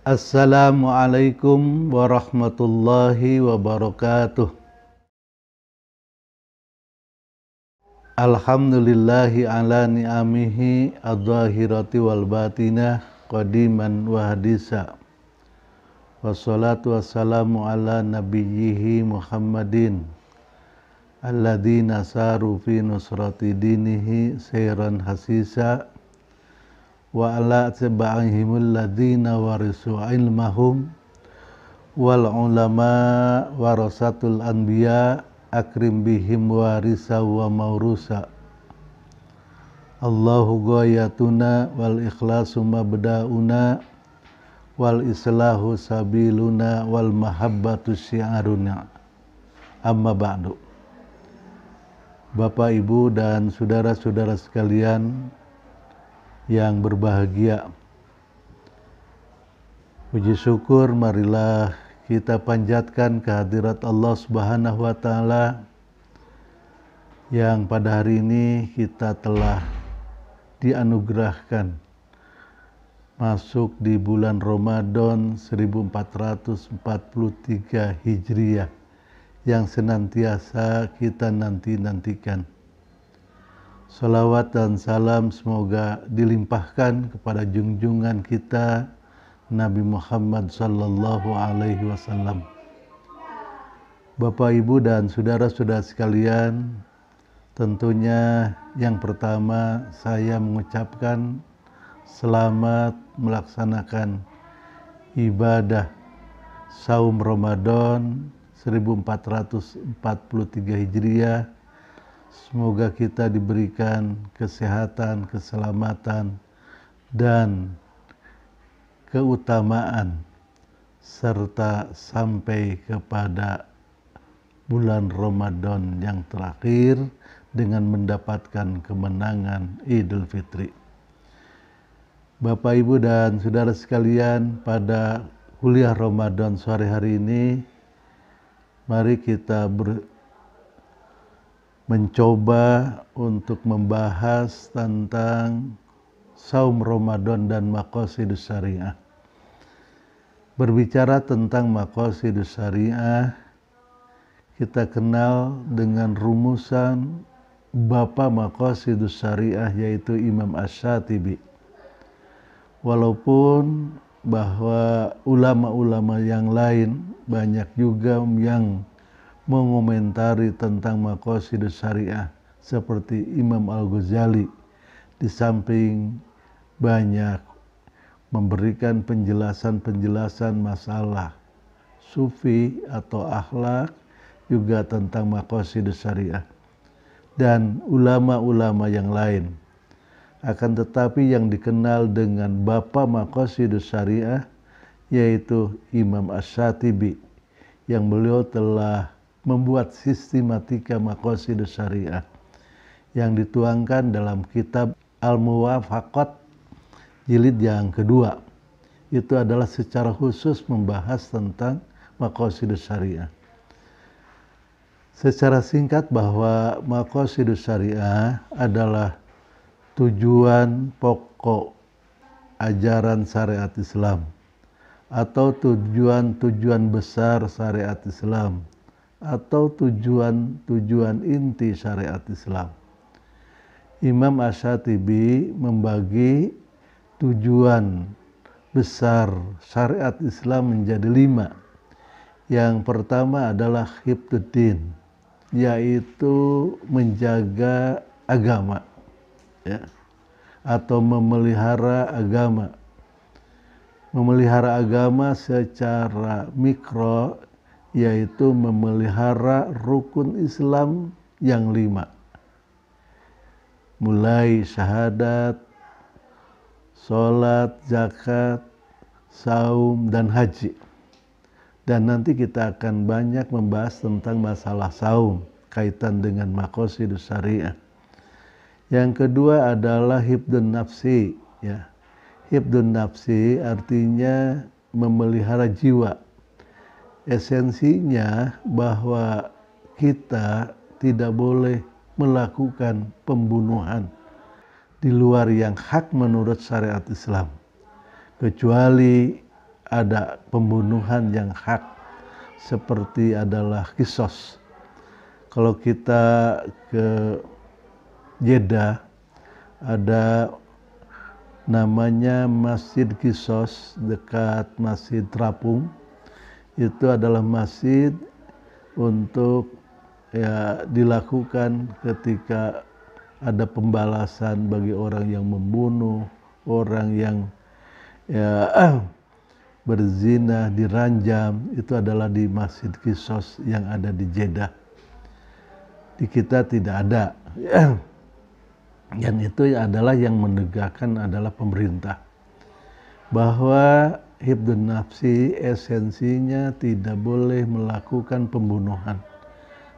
Assalamualaikum warahmatullahi wabarakatuh. Alhamdulillahi ala ni'amihi adh-dhahirati wal batinah qadiman wa hadisa. Wassalatu wassalamu ala nabiyyihi Muhammadin alladzi nasaru fi nusrati dinihi sayran hasisa wa ala atba'ihimul ladzina warisu ilmahum wal ulama warasatul anbiya akrim bihim warisa wa maurusa. Allahu ghayatuna wal ikhlasu mabda'una wal islahu sabiluna wal mahabbatu syiaruna. Amma ba'du. Bapak, Ibu, dan saudara-saudara sekalian yang berbahagia, puji syukur marilah kita panjatkan kehadirat Allah Subhanahu wa Ta'ala yang pada hari ini kita telah dianugerahkan masuk di bulan Ramadan 1443 Hijriah yang senantiasa kita nantikan. Salawat dan salam semoga dilimpahkan kepada junjungan kita Nabi Muhammad sallallahu alaihi wasallam. Bapak, Ibu, dan saudara-saudara sekalian, tentunya yang pertama saya mengucapkan selamat melaksanakan ibadah saum Ramadan 1443 Hijriah. Semoga kita diberikan kesehatan, keselamatan, dan keutamaan serta sampai kepada bulan Ramadan yang terakhir dengan mendapatkan kemenangan Idul Fitri. Bapak, Ibu, dan saudara sekalian, pada kuliah Ramadan sore hari ini mari kita mencoba untuk membahas tentang saum Ramadan dan maqasidus syariah. Berbicara tentang maqasidus syariah, kita kenal dengan rumusan bapa maqasidus syariah, yaitu Imam Asy-Syatibi. Walaupun bahwa ulama-ulama yang lain banyak juga yang mengomentari tentang maqasidus syariah seperti Imam Al-Ghazali, di samping banyak memberikan penjelasan-penjelasan masalah sufi atau akhlak, juga tentang maqasidus syariah dan ulama-ulama yang lain. Akan tetapi yang dikenal dengan bapa maqasidus syariah yaitu Imam Asy-Syatibi, yang beliau telah membuat sistematika maqasidus syariah yang dituangkan dalam kitab Al-Muwafaqat jilid yang kedua. Itu adalah secara khusus membahas tentang maqasidus syariah. Secara singkat bahwa maqasidus syariah adalah tujuan pokok ajaran syariat Islam atau tujuan-tujuan besar syariat Islam atau tujuan-tujuan inti syariat Islam. Imam Asy-Syatibi membagi tujuan besar syariat Islam menjadi 5. Yang pertama adalah hifdzuddin, yaitu menjaga agama, ya, atau memelihara agama. Memelihara agama secara mikro yaitu memelihara rukun Islam yang 5. Mulai syahadat, sholat, zakat, saum, dan haji. Dan nanti kita akan banyak membahas tentang masalah saum kaitan dengan maqasidus syariah. Yang kedua adalah hifdzun nafsi, ya. Hifdzun nafsi artinya memelihara jiwa. Esensinya bahwa kita tidak boleh melakukan pembunuhan di luar yang hak menurut syariat Islam, kecuali ada pembunuhan yang hak seperti adalah Qisas. Kalau kita ke Jeddah ada namanya Masjid Qisas dekat Masjid Terapung. Itu adalah masjid untuk ya dilakukan ketika ada pembalasan bagi orang yang membunuh, orang yang ya berzina, diranjam, itu adalah di Masjid Qisas yang ada di Jeddah. Di kita tidak ada. Dan itu adalah yang menegakkan adalah pemerintah. Bahwa hibdun nafsi esensinya tidak boleh melakukan pembunuhan.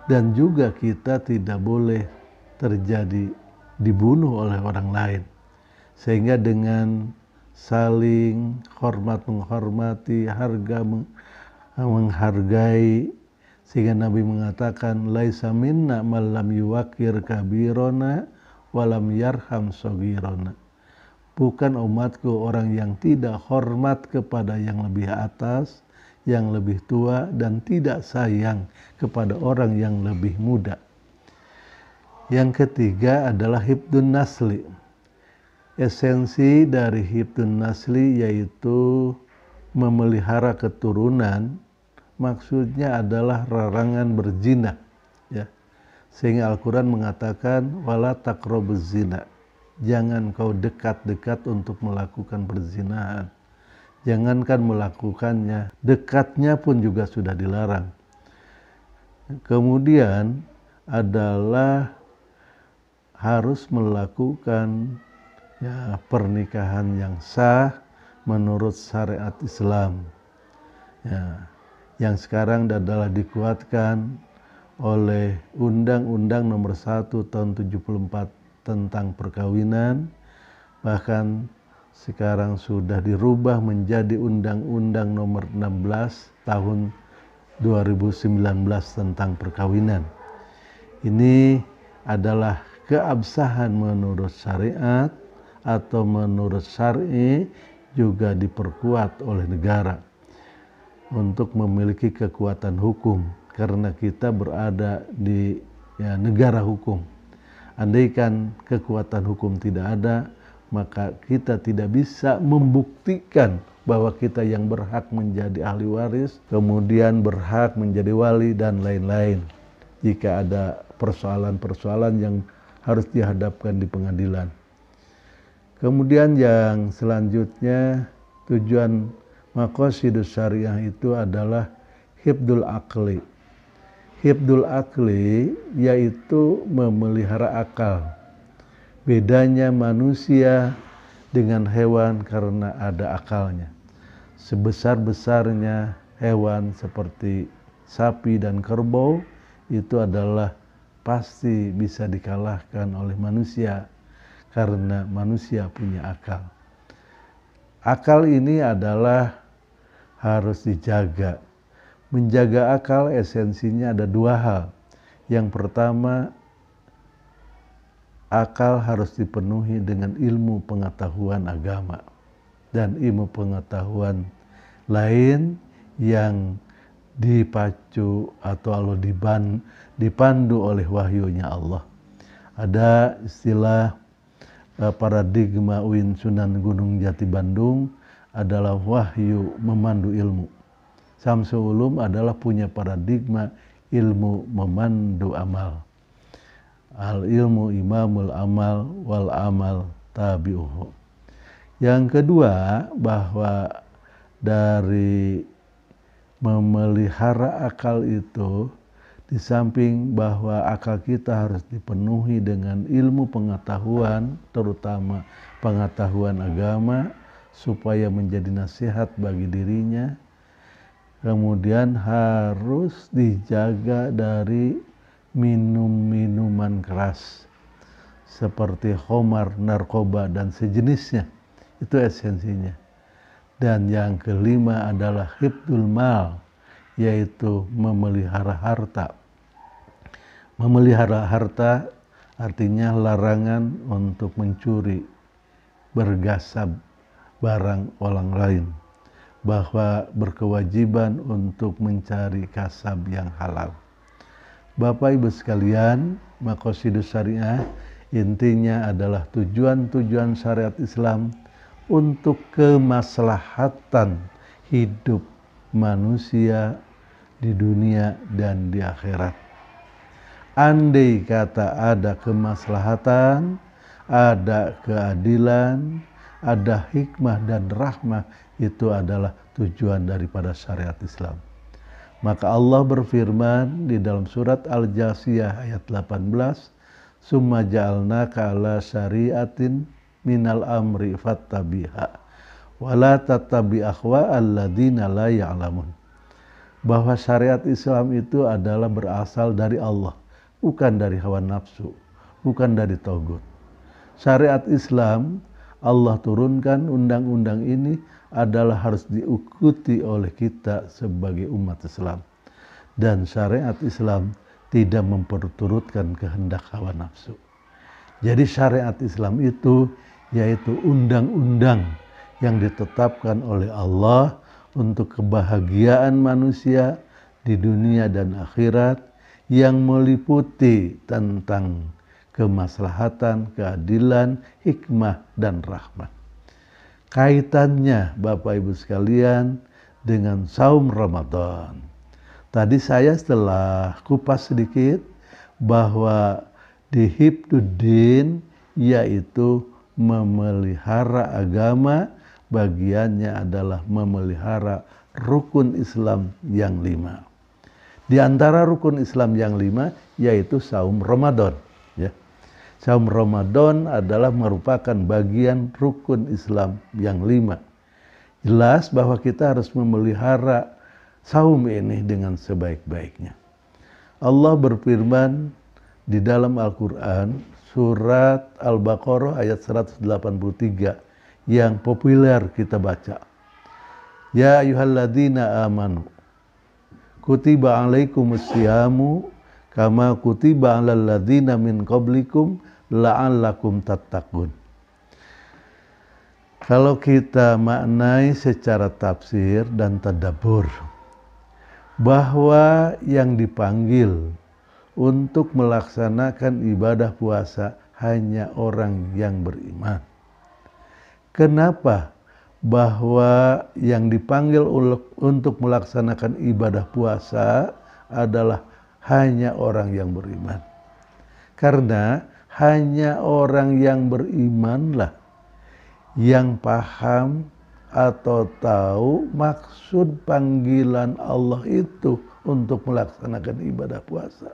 Dan juga kita tidak boleh terjadi dibunuh oleh orang lain. Sehingga dengan saling hormat menghormati, harga menghargai, sehingga Nabi mengatakan laisa minna man lam yuwaqir kabirona walam yarham shagirona. Bukan umatku orang yang tidak hormat kepada yang lebih atas, yang lebih tua, dan tidak sayang kepada orang yang lebih muda. Yang ketiga adalah hibdun nasli. Esensi dari hibdun nasli yaitu memelihara keturunan, maksudnya adalah larangan berzina, ya. Sehingga Al-Quran mengatakan wala taqrabuz zina, jangan kau dekat-dekat untuk melakukan perzinahan. Jangankan melakukannya, dekatnya pun juga sudah dilarang. Kemudian adalah harus melakukan ya pernikahan yang sah menurut syariat Islam. Ya, yang sekarang adalah dikuatkan oleh Undang-Undang Nomor 1 Tahun 74 tentang perkawinan, bahkan sekarang sudah dirubah menjadi Undang-Undang Nomor 16 Tahun 2019 tentang perkawinan. Ini adalah keabsahan menurut syariat atau menurut syar'i, juga diperkuat oleh negara untuk memiliki kekuatan hukum, karena kita berada di negara hukum. Andaikan kekuatan hukum tidak ada, maka kita tidak bisa membuktikan bahwa kita yang berhak menjadi ahli waris, kemudian berhak menjadi wali dan lain-lain. Jika ada persoalan-persoalan yang harus dihadapkan di pengadilan. Kemudian yang selanjutnya, tujuan maqasidus syariah itu adalah hibdul akli. Hibdul akli yaitu memelihara akal. Bedanya manusia dengan hewan karena ada akalnya. Sebesar-besarnya hewan seperti sapi dan kerbau itu adalah pasti bisa dikalahkan oleh manusia karena manusia punya akal. Akal ini adalah harus dijaga. Menjaga akal esensinya ada dua hal. Yang pertama, akal harus dipenuhi dengan ilmu pengetahuan agama dan ilmu pengetahuan lain yang dipacu atau dipandu oleh wahyunya Allah. Ada istilah paradigma UIN Sunan Gunung Jati Bandung adalah wahyu memandu ilmu. Syamsul Ulum adalah punya paradigma ilmu memandu amal. Al ilmu imamul amal wal amal tabi'uhu. Yang kedua, bahwa dari memelihara akal itu, di samping bahwa akal kita harus dipenuhi dengan ilmu pengetahuan, terutama pengetahuan agama, supaya menjadi nasihat bagi dirinya, kemudian harus dijaga dari minum-minuman keras seperti khamar, narkoba, dan sejenisnya. Itu esensinya. Dan yang kelima adalah hibdul mal, yaitu memelihara harta. Memelihara harta artinya larangan untuk mencuri, bergasab barang orang lain. bahwa berkewajiban untuk mencari kasab yang halal. Bapak Ibu sekalian, Maqasidus Syariah intinya adalah tujuan-tujuan syariat Islam untuk kemaslahatan hidup manusia di dunia dan di akhirat. Andai kata ada kemaslahatan, ada keadilan, ada hikmah dan rahmah, itu adalah tujuan daripada syariat Islam. Maka Allah berfirman di dalam surat Al-Jasiyah ayat 18, "Summa ja'alnaka 'ala syari'atin minal amri fattabiha wa la tattabi' ahwa'al ladzina la ya'lamun." Bahwa syariat Islam itu adalah berasal dari Allah, bukan dari hawa nafsu, bukan dari togut. Syariat Islam Allah turunkan, undang-undang ini adalah harus diikuti oleh kita sebagai umat Islam. Dan syariat Islam tidak memperturutkan kehendak hawa nafsu. Jadi syariat Islam itu yaitu undang-undang yang ditetapkan oleh Allah untuk kebahagiaan manusia di dunia dan akhirat, yang meliputi tentang kemaslahatan, keadilan, hikmah, dan rahmat. Kaitannya Bapak Ibu sekalian dengan saum Ramadan. Tadi saya setelah kupas sedikit bahwa di Hifdzuddin yaitu memelihara agama, bagiannya adalah memelihara rukun Islam yang 5. Di antara rukun Islam yang 5 yaitu saum Ramadan. Ya. Saum Ramadan adalah merupakan bagian rukun Islam yang 5. Jelas bahwa kita harus memelihara saum ini dengan sebaik-baiknya. Allah berfirman di dalam Al-Quran, surat Al-Baqarah ayat 183 yang populer kita baca. Ya ayyuhalladzina amanu kutiba alaikumus syiamu kama kutiba alal ladzina min qablikum la'allakum tattaqun. Kalau kita maknai secara tafsir dan tadabbur, bahwa yang dipanggil untuk melaksanakan ibadah puasa hanya orang yang beriman. Kenapa? Bahwa yang dipanggil untuk melaksanakan ibadah puasa adalah hanya orang yang beriman. Karena hanya orang yang berimanlah yang paham atau tahu maksud panggilan Allah itu untuk melaksanakan ibadah puasa.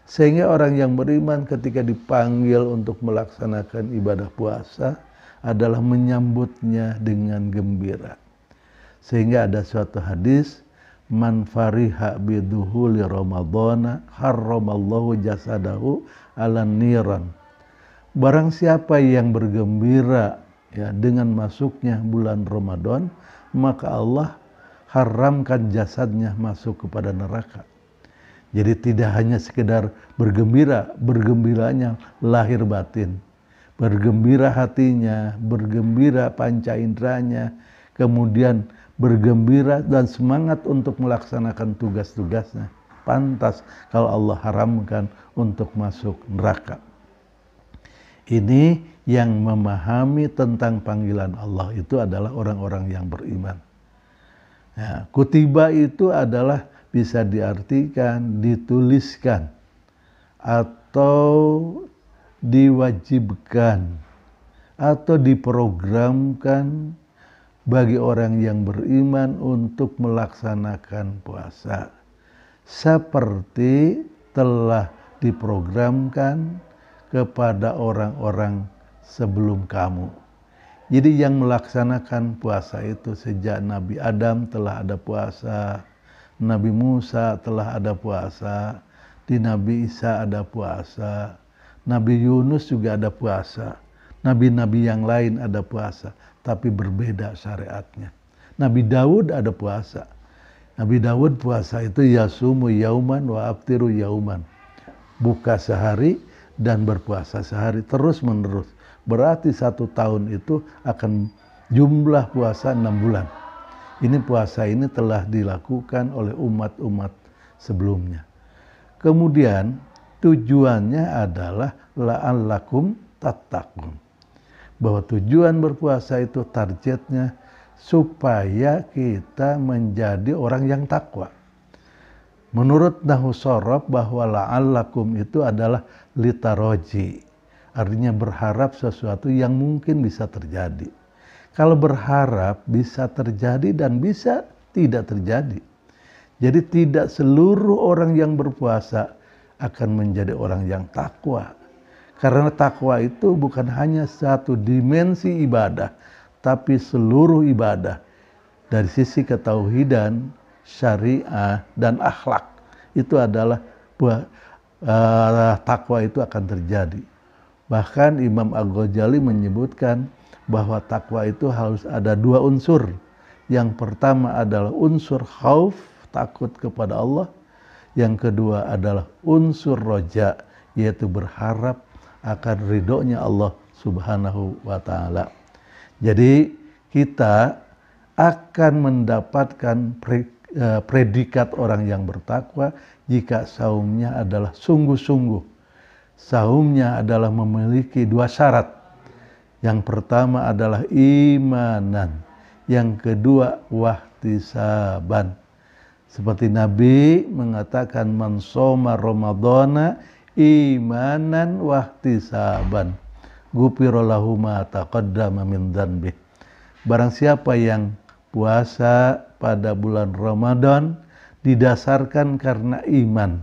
Sehingga orang yang beriman ketika dipanggil untuk melaksanakan ibadah puasa adalah menyambutnya dengan gembira. Sehingga ada suatu hadis, man fariha biduhuli ramadhana harramallahu jasadahu ala niran. Barang siapa yang bergembira ya dengan masuknya bulan Ramadan, maka Allah haramkan jasadnya masuk kepada neraka. Jadi tidak hanya sekedar bergembira, bergembiranya lahir batin. Bergembira hatinya, bergembira panca inderanya, kemudian bergembira dan semangat untuk melaksanakan tugas-tugasnya. Pantas kalau Allah haramkan untuk masuk neraka. Ini yang memahami tentang panggilan Allah itu adalah orang-orang yang beriman. Ya, kutiba itu adalah bisa diartikan, dituliskan, atau diwajibkan, atau diprogramkan bagi orang yang beriman untuk melaksanakan puasa. Seperti telah diprogramkan kepada orang-orang sebelum kamu. Jadi yang melaksanakan puasa itu sejak Nabi Adam telah ada puasa, Nabi Musa telah ada puasa, di Nabi Isa ada puasa, Nabi Yunus juga ada puasa, nabi-nabi yang lain ada puasa, tapi berbeda syariatnya. Nabi Daud ada puasa. Nabi Daud puasa itu yasumu yauman wa aftiru yauman. Buka sehari dan berpuasa sehari terus menerus. Berarti 1 tahun itu akan jumlah puasa 6 bulan. Ini puasa ini telah dilakukan oleh umat-umat sebelumnya. Kemudian tujuannya adalah la'allakum tattaqun. Bahwa tujuan berpuasa itu targetnya supaya kita menjadi orang yang takwa. Menurut Nahwu Shorof bahwa la'allakum itu adalah litaroji. Artinya berharap sesuatu yang mungkin bisa terjadi. Kalau berharap bisa terjadi dan bisa tidak terjadi. Jadi tidak seluruh orang yang berpuasa akan menjadi orang yang takwa. Karena takwa itu bukan hanya satu dimensi ibadah, tapi seluruh ibadah. Dari sisi ketauhidan, syariah, dan akhlak. Itu adalah takwa itu akan terjadi. Bahkan Imam Al-Ghazali menyebutkan bahwa takwa itu harus ada dua unsur. Yang pertama adalah unsur khauf, takut kepada Allah. Yang kedua adalah unsur roja, yaitu berharap akan ridhonya Allah Subhanahu wa ta'ala. Jadi kita akan mendapatkan predikat orang yang bertakwa jika saumnya adalah sungguh-sungguh. Saumnya adalah memiliki dua syarat. Yang pertama adalah imanan. Yang kedua wahtisaban. Seperti Nabi mengatakan man shoma ramadhana imanan wahtisaban ghufira lahu ma taqaddama min dzanbi. Barang siapa yang puasa pada bulan Ramadan didasarkan karena iman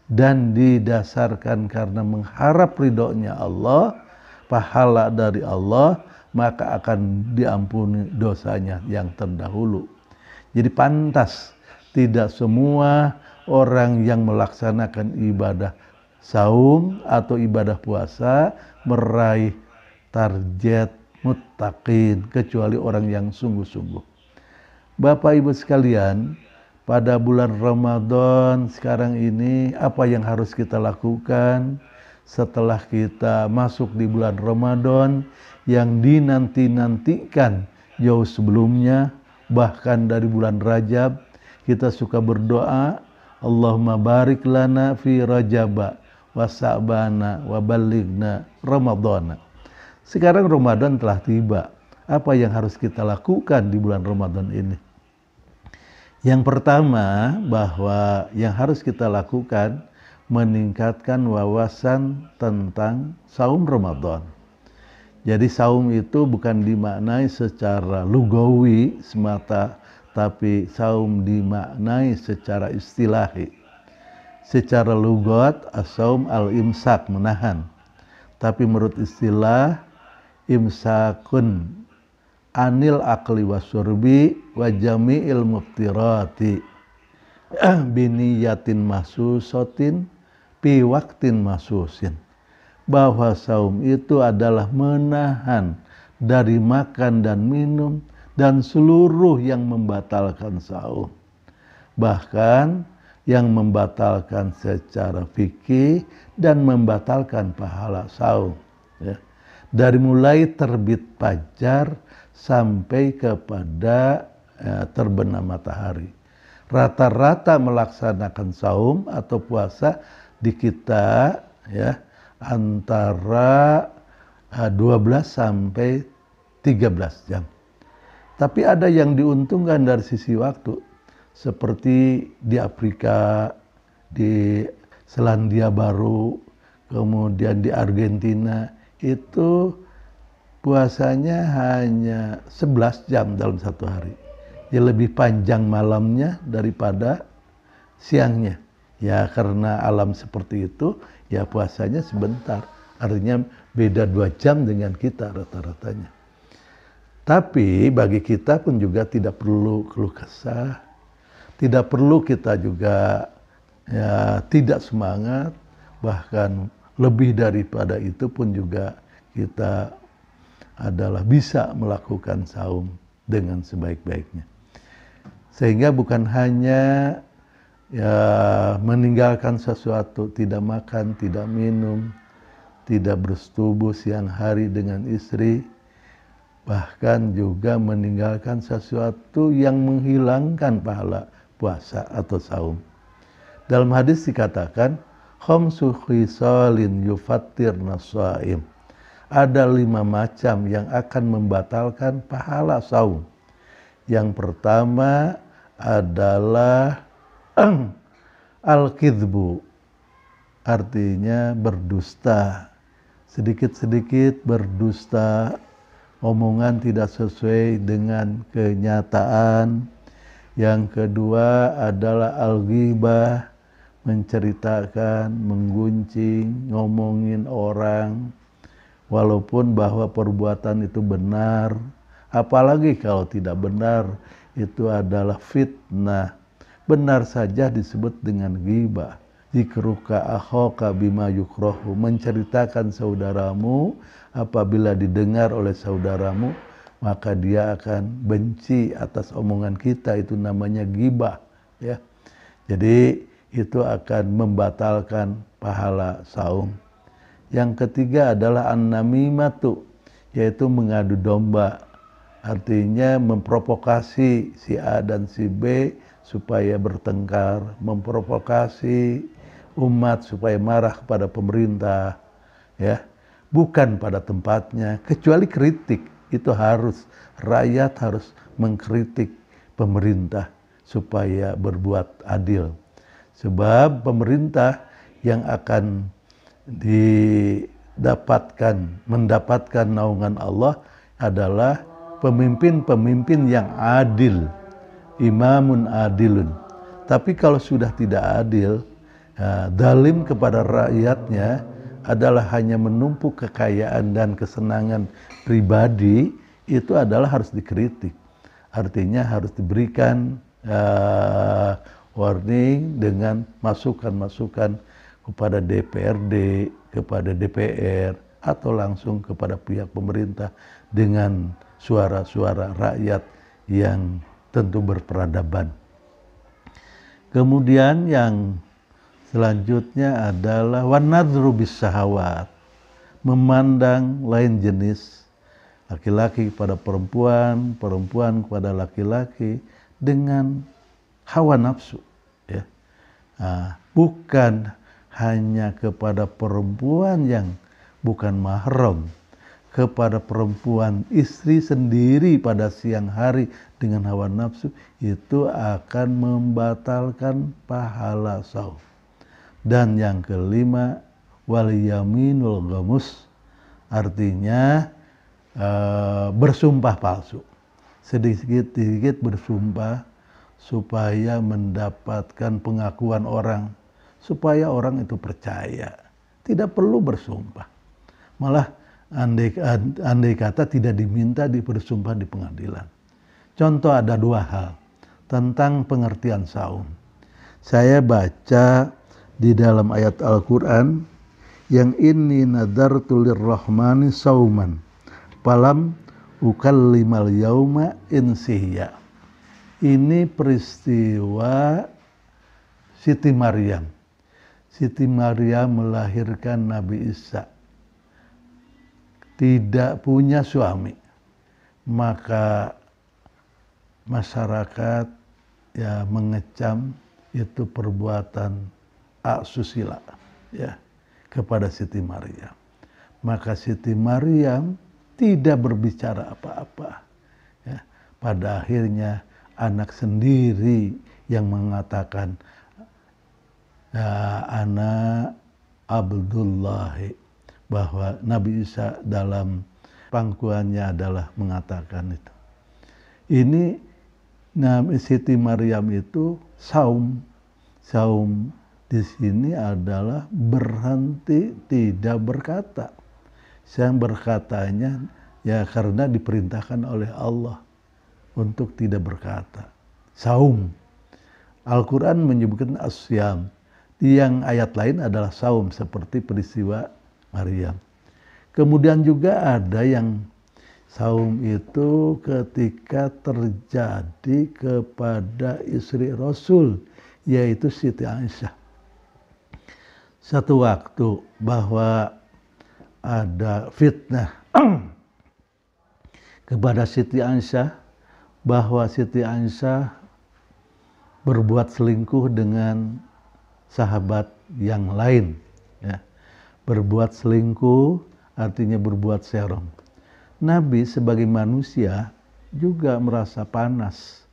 dan didasarkan karena mengharap ridhonya Allah, pahala dari Allah, maka akan diampuni dosanya yang terdahulu. Jadi pantas tidak semua orang yang melaksanakan ibadah saum atau ibadah puasa meraih target muttaqin, kecuali orang yang sungguh-sungguh. Bapak Ibu sekalian, pada bulan Ramadan sekarang ini apa yang harus kita lakukan setelah kita masuk di bulan Ramadan yang dinanti-nantikan jauh sebelumnya, bahkan dari bulan Rajab kita suka berdoa, Allahumma barik lana fi Rajaba wa Sa'bana wa ballighna Ramadhana. Sekarang Ramadan telah tiba. Apa yang harus kita lakukan di bulan Ramadan ini? Yang pertama, bahwa yang harus kita lakukan meningkatkan wawasan tentang saum Ramadan. Jadi saum itu bukan dimaknai secara lugawi semata, tapi saum dimaknai secara istilahi. Secara lugat as-saum al-imsak, menahan. Tapi menurut istilah imsakun anil akli wasyurbi wa jami'il muftirati biniyatin mahsusatin fi waktin mahsusin. Bahwa saum itu adalah menahan dari makan dan minum dan seluruh yang membatalkan saum. Bahkan yang membatalkan secara fikih dan membatalkan pahala saum. Ya. Dari mulai terbit fajar sampai kepada terbenam matahari. Rata-rata melaksanakan saum atau puasa di kita ya antara 12 sampai 13 jam. Tapi ada yang diuntungkan dari sisi waktu. Seperti di Afrika, di Selandia Baru, kemudian di Argentina, itu puasanya hanya 11 jam dalam satu hari. Ya lebih panjang malamnya daripada siangnya. Ya karena alam seperti itu, ya puasanya sebentar. Artinya beda 2 jam dengan kita rata-ratanya. Tapi bagi kita pun juga tidak perlu keluh kesah. Tidak perlu kita juga ya, tidak semangat. Bahkan lebih daripada itu pun juga kita adalah bisa melakukan saum dengan sebaik-baiknya. Sehingga bukan hanya ya, meninggalkan sesuatu, tidak makan, tidak minum, tidak bersetubuh siang hari dengan istri, bahkan juga meninggalkan sesuatu yang menghilangkan pahala puasa atau saum. Dalam hadis dikatakan, khamsu khisalin yufattirna shaim. Ada 5 macam yang akan membatalkan pahala saum. Yang pertama adalah al-kidbu, artinya berdusta. Sedikit-sedikit berdusta, omongan tidak sesuai dengan kenyataan. Yang kedua adalah al-ghibah, menceritakan, menggunjing, ngomongin orang, walaupun bahwa perbuatan itu benar. Apalagi kalau tidak benar, itu adalah fitnah. Benar saja disebut dengan ghibah. Zikruka akhaka bima yukrahu, menceritakan saudaramu apabila didengar oleh saudaramu, maka dia akan benci atas omongan kita, itu namanya ghibah, ya. Jadi itu akan membatalkan pahala saum. Yang ketiga adalah an-namimatu, yaitu mengadu domba. Artinya memprovokasi si A dan si B supaya bertengkar, memprovokasi umat supaya marah kepada pemerintah, ya. Bukan pada tempatnya, kecuali kritik. Itu harus, rakyat harus mengkritik pemerintah supaya berbuat adil. Sebab pemerintah yang akan mendapatkan naungan Allah adalah pemimpin-pemimpin yang adil, imamun adilun. Tapi kalau sudah tidak adil, zalim kepada rakyatnya, adalah hanya menumpuk kekayaan dan kesenangan pribadi, itu adalah harus dikritik. Artinya harus diberikan warning dengan masukan-masukan kepada DPRD, kepada DPR, atau langsung kepada pihak pemerintah dengan suara-suara rakyat yang tentu berperadaban. Kemudian yang selanjutnya adalah wanadru bisahawat, memandang lain jenis, laki-laki kepada perempuan, perempuan kepada laki-laki dengan hawa nafsu, ya. Bukan hanya kepada perempuan yang bukan mahram, kepada perempuan istri sendiri pada siang hari dengan hawa nafsu, itu akan membatalkan pahala saum. Dan yang kelima, wal yaminul ghamus, artinya bersumpah palsu. Sedikit-sedikit bersumpah supaya mendapatkan pengakuan orang, supaya orang itu percaya. Tidak perlu bersumpah. Malah andai kata tidak diminta bersumpah di pengadilan. Contoh ada 2 hal tentang pengertian saum. Saya baca di dalam ayat Al-Quran yang inni nadartu lirrahmani sauman falam ukallimal yauma insiya. Ini peristiwa Siti Maryam. Siti Maryam melahirkan Nabi Isa. Tidak punya suami. Maka masyarakat ya mengecam itu perbuatan asusila, ya, kepada Siti Maryam. Maka Siti Maryam tidak berbicara apa-apa, ya. Pada akhirnya anak sendiri yang mengatakan, anak Abdullahi, bahwa Nabi Isa dalam pangkuannya adalah mengatakan itu. Ini Siti Maryam itu saum. Saum di sini adalah berhenti tidak berkata. Yang berkatanya ya karena diperintahkan oleh Allah untuk tidak berkata. Saum. Al-Quran menyebutkan asyam. Yang ayat lain adalah saum seperti peristiwa Maryam. Kemudian juga ada yang saum itu ketika terjadi kepada istri Rasul, yaitu Siti Aisyah. Satu waktu bahwa ada fitnah kepada Siti Aisyah bahwa Siti Aisyah berbuat selingkuh dengan sahabat yang lain. Ya. Berbuat selingkuh artinya berbuat serong. Nabi sebagai manusia juga merasa panas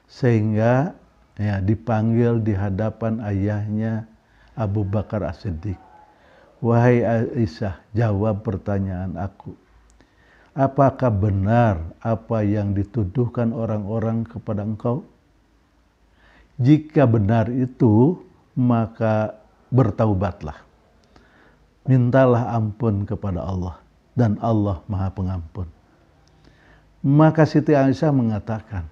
sehingga ya dipanggil di hadapan ayahnya Abu Bakar As-Siddiq. Wahai Aisyah, jawab pertanyaan aku. Apakah benar apa yang dituduhkan orang-orang kepada engkau? Jika benar itu, maka bertaubatlah. Mintalah ampun kepada Allah, dan Allah Maha Pengampun. Maka Siti Aisyah mengatakan,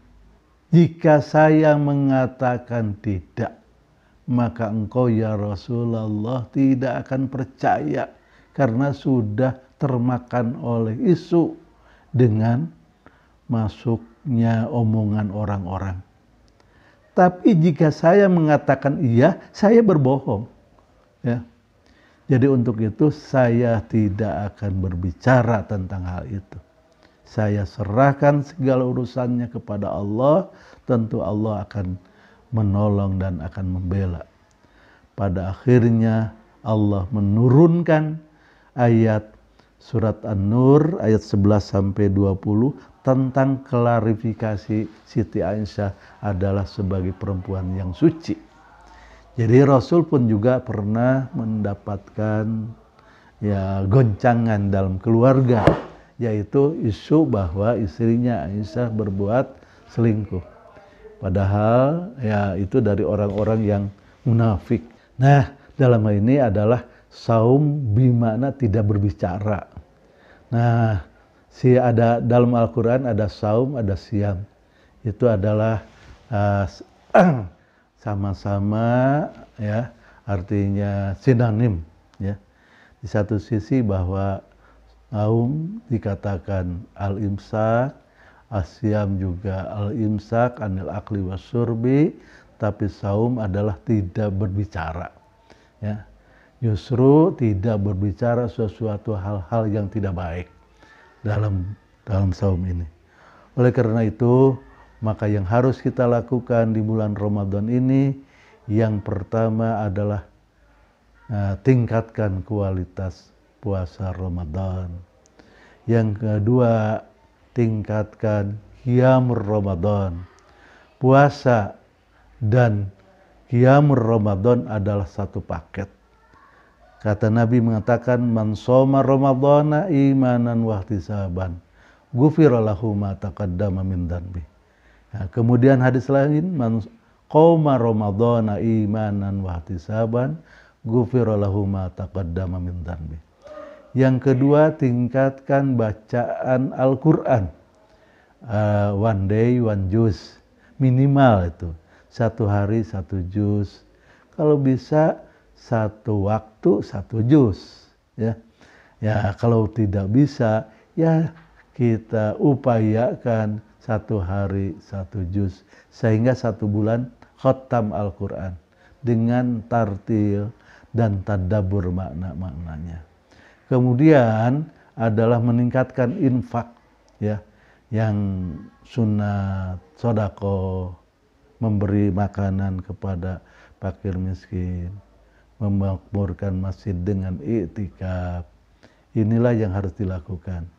jika saya mengatakan tidak, maka engkau ya Rasulullah tidak akan percaya karena sudah termakan oleh isu dengan masuknya omongan orang-orang. Tapi jika saya mengatakan iya, saya berbohong. Ya. Jadi untuk itu saya tidak akan berbicara tentang hal itu. Saya serahkan segala urusannya kepada Allah, tentu Allah akan menolong dan akan membela. Pada akhirnya Allah menurunkan ayat surat An-Nur ayat 11-20 tentang klarifikasi Siti Aisyah adalah sebagai perempuan yang suci. Jadi Rasul pun juga pernah mendapatkan ya goncangan dalam keluarga, yaitu isu bahwa istrinya Aisyah berbuat selingkuh. Padahal ya itu dari orang-orang yang munafik. Nah, dalam hal ini adalah saum bimana tidak berbicara. Nah, ada dalam Al-Quran ada saum, ada siam. Itu adalah sama-sama ya, artinya sinonim ya. Di satu sisi bahwa saum dikatakan al-imsak, asyam juga al-imsak anil akli wasyurbi, tapi saum adalah tidak berbicara. Ya. Justru tidak berbicara sesuatu hal-hal yang tidak baik dalam saum ini. Oleh karena itu, maka yang harus kita lakukan di bulan Ramadan ini, yang pertama adalah tingkatkan kualitas puasa Ramadan. Yang kedua, tingkatkan qiyamul Ramadan. Puasa dan qiyamul Ramadan adalah satu paket. Kata Nabi mengatakan, man shoma Ramadhana imanan wa ihtisaban, ghufira lahu ma taqaddama min dhanbi. Nah, kemudian hadis lain, man qoma Ramadhana imanan wa ihtisaban, ghufira lahu ma taqaddama min dhanbi. Yang kedua, tingkatkan bacaan Al-Quran. One day, one juz. Minimal itu. 1 hari 1 juz. Kalau bisa 1 waktu 1 juz. Ya. Ya, kalau tidak bisa, ya kita upayakan 1 hari 1 juz. Sehingga 1 bulan khatam Al-Quran. Dengan tartil dan tadabbur makna-maknanya. Kemudian adalah meningkatkan infak, ya, yang sunat, sedekah, memberi makanan kepada fakir miskin, memakmurkan masjid dengan iktikaf. Inilah yang harus dilakukan.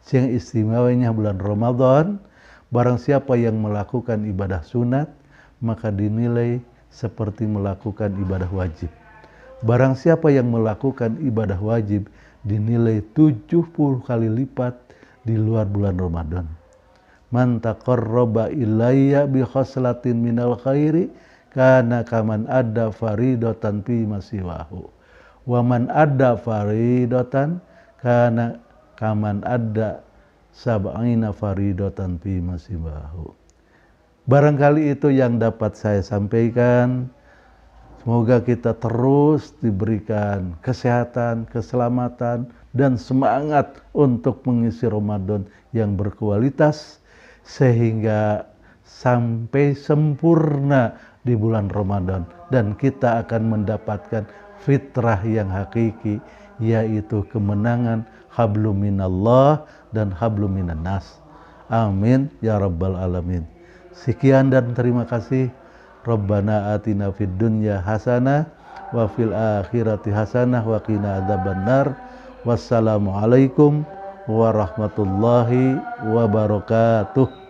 Yang istimewanya bulan Ramadan, barang siapa yang melakukan ibadah sunat, maka dinilai seperti melakukan ibadah wajib. Barang siapa yang melakukan ibadah wajib, dinilai 70 kali lipat di luar bulan Ramadan. Man taqarraba ilayya bi khaslatin minal khairi kana kaman adda faridatan fi masiwahu. Wa man adda faridatan kana kaman adda sab'ina faridatan fi masiwahu. Barangkali itu yang dapat saya sampaikan. Semoga kita terus diberikan kesehatan, keselamatan, dan semangat untuk mengisi Ramadan yang berkualitas sehingga sampai sempurna di bulan Ramadan dan kita akan mendapatkan fitrah yang hakiki, yaitu kemenangan hablum minallah dan hablum minan nas. Amin ya rabbal alamin. Sekian dan terima kasih. Rabbana atina fid dunya hasanah wa fil akhirati hasanah wa qina adzabannar. Wassalamualaikum warahmatullahi wabarakatuh.